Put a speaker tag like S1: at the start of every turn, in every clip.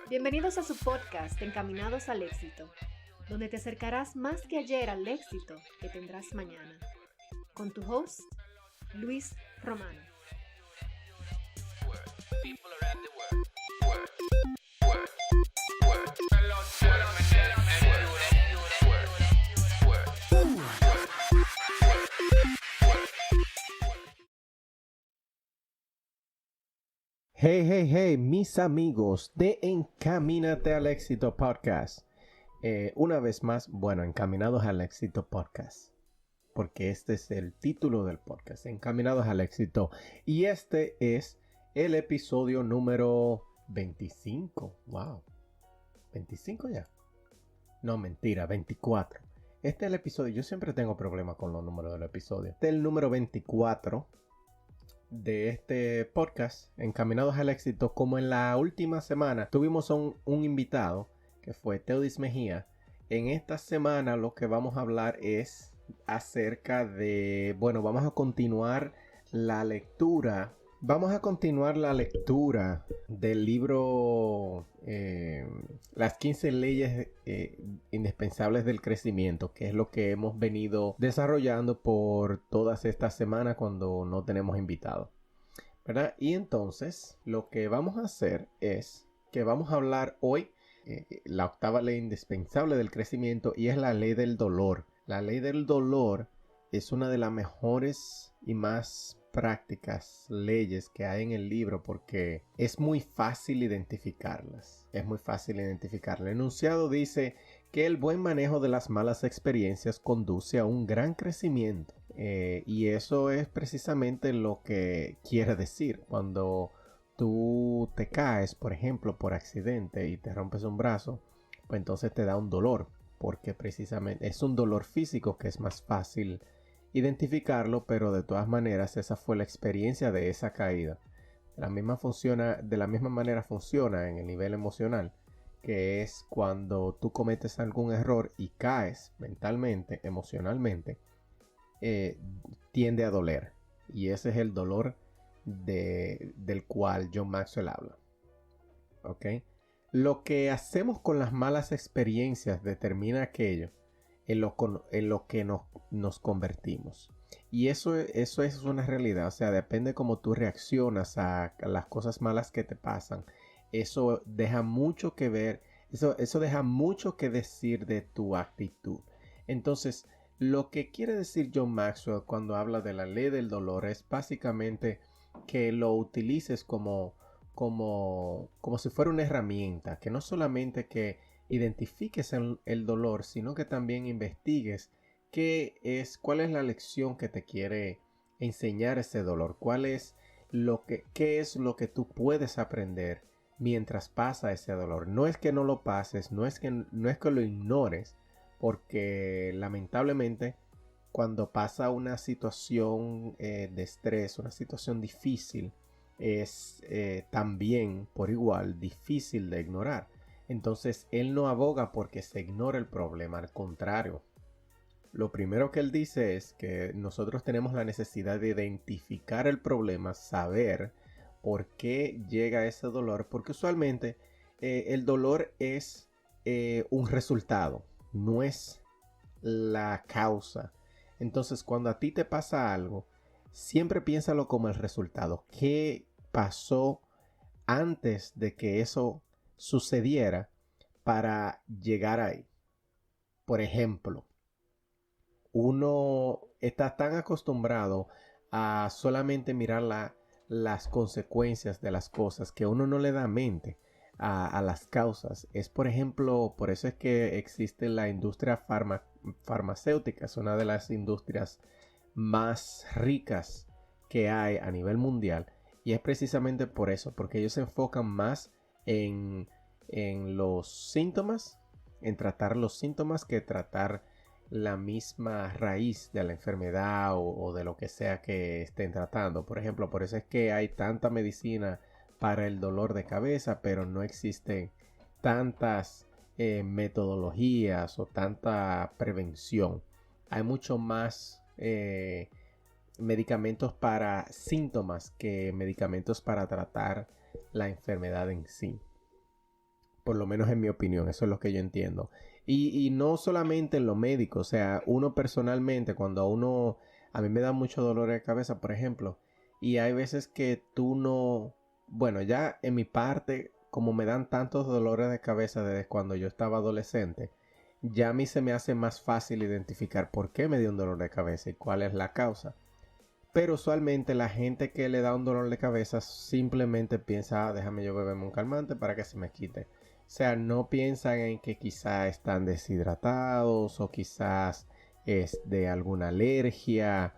S1: Bienvenidos a su podcast Encaminados al Éxito, donde te acercarás más que ayer al éxito que tendrás mañana. Con tu host, Luis Romano.
S2: Hey, mis amigos de Encamínate al Éxito Podcast. Una vez más, Encaminados al Éxito Podcast. Porque este es el título del podcast, Encaminados al Éxito. Y este es el episodio número 25. Wow. ¿25 ya? No, mentira, 24. Este es el episodio, yo siempre tengo problemas con los números del episodio. Este es el número 24 de este podcast, Encaminados al Éxito. Como en la última semana tuvimos un invitado que fue Teodis Mejía. En esta semana lo que vamos a hablar es acerca de, vamos a continuar la lectura. Vamos a continuar la lectura del libro Las 15 leyes indispensables del crecimiento, que es lo que hemos venido desarrollando por todas estas semanas cuando no tenemos invitados, ¿verdad? Y entonces lo que vamos a hacer es que vamos a hablar hoy la octava ley indispensable del crecimiento, y es la ley del dolor. La ley del dolor es una de las mejores y más prácticas leyes que hay en el libro, porque es muy fácil identificarlas. El enunciado dice que el buen manejo de las malas experiencias conduce a un gran crecimiento, y eso es precisamente lo que quiere decir. Cuando tú te caes, por ejemplo, por accidente y te rompes un brazo, pues entonces te da un dolor, porque precisamente es un dolor físico que es más fácil identificarlo, pero de todas maneras esa fue la experiencia de esa caída. De la misma manera funciona en el nivel emocional, que es cuando tú cometes algún error y caes mentalmente, emocionalmente, tiende a doler, y ese es el dolor del cual John Maxwell habla. ¿Ok? Lo que hacemos con las malas experiencias determina aquello en lo que nos convertimos. Y eso es una realidad. O sea, depende cómo tú reaccionas a las cosas malas que te pasan. Eso deja mucho que ver. Eso deja mucho que decir de tu actitud. Entonces, lo que quiere decir John Maxwell cuando habla de la ley del dolor es básicamente que lo utilices como si fuera una herramienta. Que no solamente que identifiques el dolor, sino que también investigues cuál es la lección que te quiere enseñar ese dolor, qué es lo que tú puedes aprender mientras pasa ese dolor. No es que no lo pases, no es que lo ignores, porque lamentablemente cuando pasa una situación de estrés, una situación difícil, es también por igual difícil de ignorar. Entonces él no aboga porque se ignore el problema, al contrario. Lo primero que él dice es que nosotros tenemos la necesidad de identificar el problema, saber por qué llega ese dolor, porque usualmente el dolor es un resultado, no es la causa. Entonces, cuando a ti te pasa algo, siempre piénsalo como el resultado. ¿Qué pasó antes de que eso sucediera para llegar ahí? Por ejemplo, uno está tan acostumbrado a solamente mirar las consecuencias de las cosas que uno no le da mente a las causas. Por ejemplo, por eso es que existe la industria farmacéutica. Es una de las industrias más ricas que hay a nivel mundial, y es precisamente por eso, porque ellos se enfocan más en los síntomas, en tratar los síntomas, que tratar la misma raíz de la enfermedad o de lo que sea que estén tratando. Por ejemplo, por eso es que hay tanta medicina para el dolor de cabeza, pero no existen tantas metodologías o tanta prevención. Hay mucho más medicamentos para síntomas que medicamentos para tratar la enfermedad en sí. Por lo menos en mi opinión, eso es lo que yo entiendo. Y no solamente en lo médico, o sea, uno personalmente, a mí me da mucho dolor de cabeza, por ejemplo, y hay veces que tú no, bueno, ya en mi parte, como me dan tantos dolores de cabeza desde cuando yo estaba adolescente, ya a mí se me hace más fácil identificar por qué me dio un dolor de cabeza y cuál es la causa. Pero usualmente la gente que le da un dolor de cabeza simplemente piensa, déjame yo beberme un calmante para que se me quite. O sea, no piensan en que quizás están deshidratados o quizás es de alguna alergia,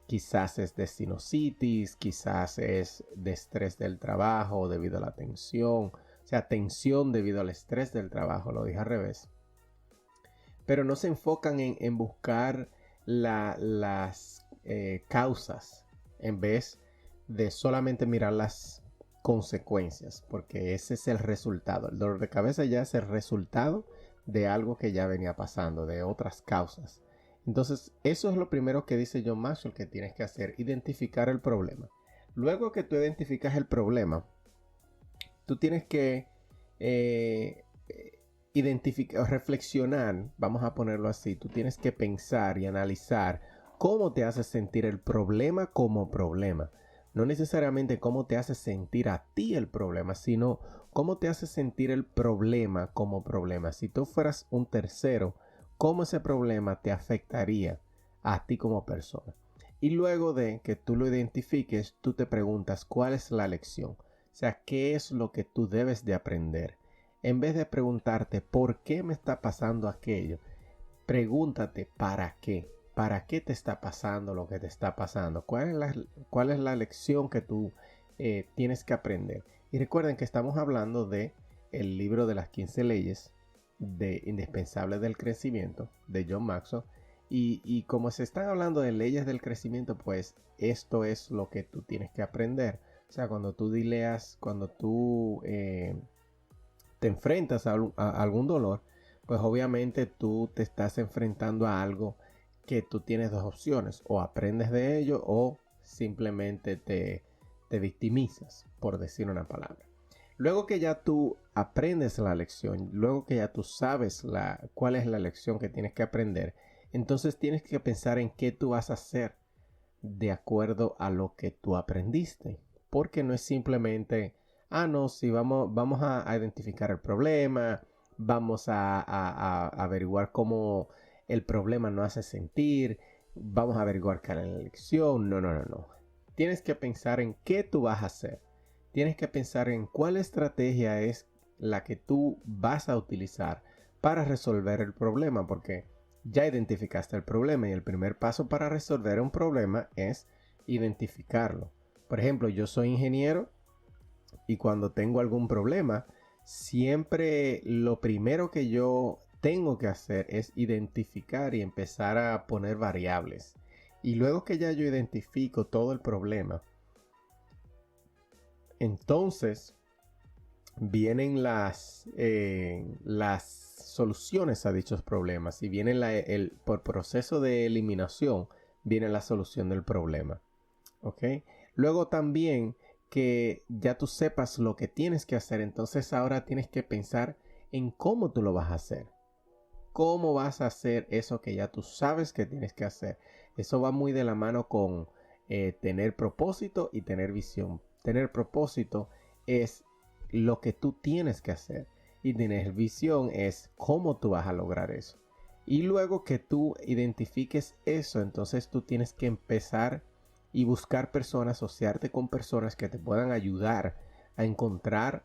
S2: quizás es de sinusitis, quizás es de estrés del trabajo debido a la tensión. O sea, tensión debido al estrés del trabajo, lo dije al revés. Pero no se enfocan en buscar las causas en vez de solamente mirar las consecuencias, porque ese es el resultado. El dolor de cabeza ya es el resultado de algo que ya venía pasando, de otras causas. Entonces, eso es lo primero que dice John Maxwell que tienes que hacer, identificar el problema. Luego que tú identificas el problema, tú tienes que identificar, reflexionar, vamos a ponerlo así, tú tienes que pensar y analizar cómo te hace sentir el problema como problema. No necesariamente cómo te hace sentir a ti el problema, sino cómo te hace sentir el problema como problema. Si tú fueras un tercero, ¿cómo ese problema te afectaría a ti como persona? Y luego de que tú lo identifiques, tú te preguntas cuál es la lección. O sea, ¿qué es lo que tú debes de aprender? En vez de preguntarte ¿por qué me está pasando aquello? Pregúntate ¿para qué? ¿Para qué te está pasando lo que te está pasando? ¿Cuál es la lección que tú tienes que aprender? Y recuerden que estamos hablando de el libro de las 15 leyes indispensables del crecimiento de John Maxwell. Y como se están hablando de leyes del crecimiento, pues esto es lo que tú tienes que aprender. O sea, cuando tú te enfrentas a algún dolor, pues obviamente tú te estás enfrentando a algo que tú tienes dos opciones, o aprendes de ello o simplemente te victimizas, por decir una palabra. Luego que ya tú aprendes la lección, luego que ya tú sabes cuál es la lección que tienes que aprender, entonces tienes que pensar en qué tú vas a hacer de acuerdo a lo que tú aprendiste, porque no es simplemente, no, si vamos a identificar el problema, vamos a averiguar cómo el problema nos hace sentir, vamos a averiguar qué es la lección. No. Tienes que pensar en qué tú vas a hacer. Tienes que pensar en cuál estrategia es la que tú vas a utilizar para resolver el problema, porque ya identificaste el problema y el primer paso para resolver un problema es identificarlo. Por ejemplo, yo soy ingeniero y cuando tengo algún problema, siempre lo primero que yo tengo que hacer es identificar y empezar a poner variables. Y luego que ya yo identifico todo el problema, entonces vienen las soluciones a dichos problemas y viene por proceso de eliminación viene la solución del problema. ¿Ok? Luego también que ya tú sepas lo que tienes que hacer, entonces ahora tienes que pensar en cómo tú lo vas a hacer. ¿Cómo vas a hacer eso que ya tú sabes que tienes que hacer? Eso va muy de la mano con tener propósito y tener visión. Tener propósito es lo que tú tienes que hacer y tener visión es cómo tú vas a lograr eso. Y luego que tú identifiques eso, entonces tú tienes que empezar y buscar personas, asociarte con personas que te puedan ayudar a encontrar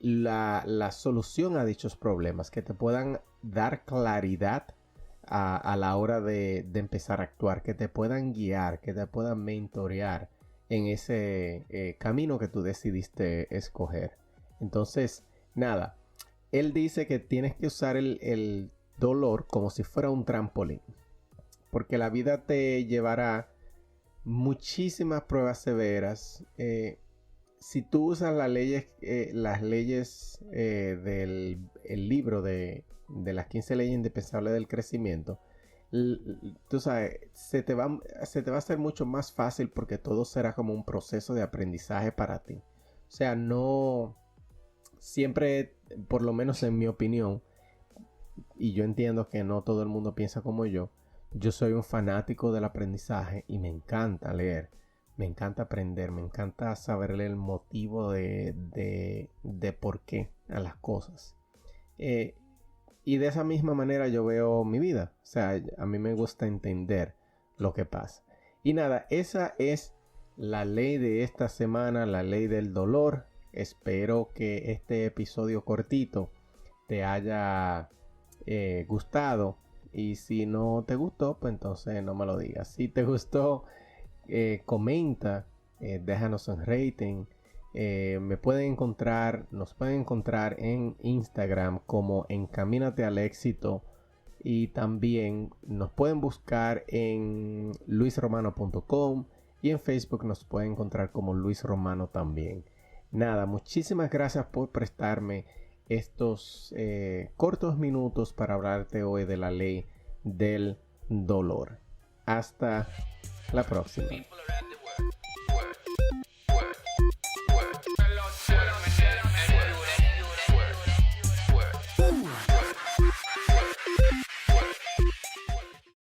S2: la solución a dichos problemas, que te puedan dar claridad a la hora de empezar a actuar, que te puedan guiar, que te puedan mentorear en ese camino que tú decidiste escoger. Entonces, nada, él dice que tienes que usar el dolor como si fuera un trampolín, porque la vida te llevará muchísimas pruebas severas, si tú usas las leyes del el libro de las 15 leyes indispensables del crecimiento, tú sabes, se te va a hacer mucho más fácil porque todo será como un proceso de aprendizaje para ti. O sea, no siempre, por lo menos en mi opinión, y yo entiendo que no todo el mundo piensa como yo soy un fanático del aprendizaje y me encanta leer, me encanta aprender, me encanta saber el motivo de por qué a las cosas. Y de esa misma manera yo veo mi vida. O sea, a mí me gusta entender lo que pasa. Y nada, esa es la ley de esta semana, la ley del dolor. Espero que este episodio cortito te haya gustado. Y si no te gustó, pues entonces no me lo digas. Si te gustó, comenta, déjanos un rating. Nos pueden encontrar en Instagram como Encamínate al Éxito, y también nos pueden buscar en luisromano.com, y en Facebook nos pueden encontrar como Luis Romano también. Nada, muchísimas gracias por prestarme estos cortos minutos para hablarte hoy de la ley del dolor. Hasta la próxima.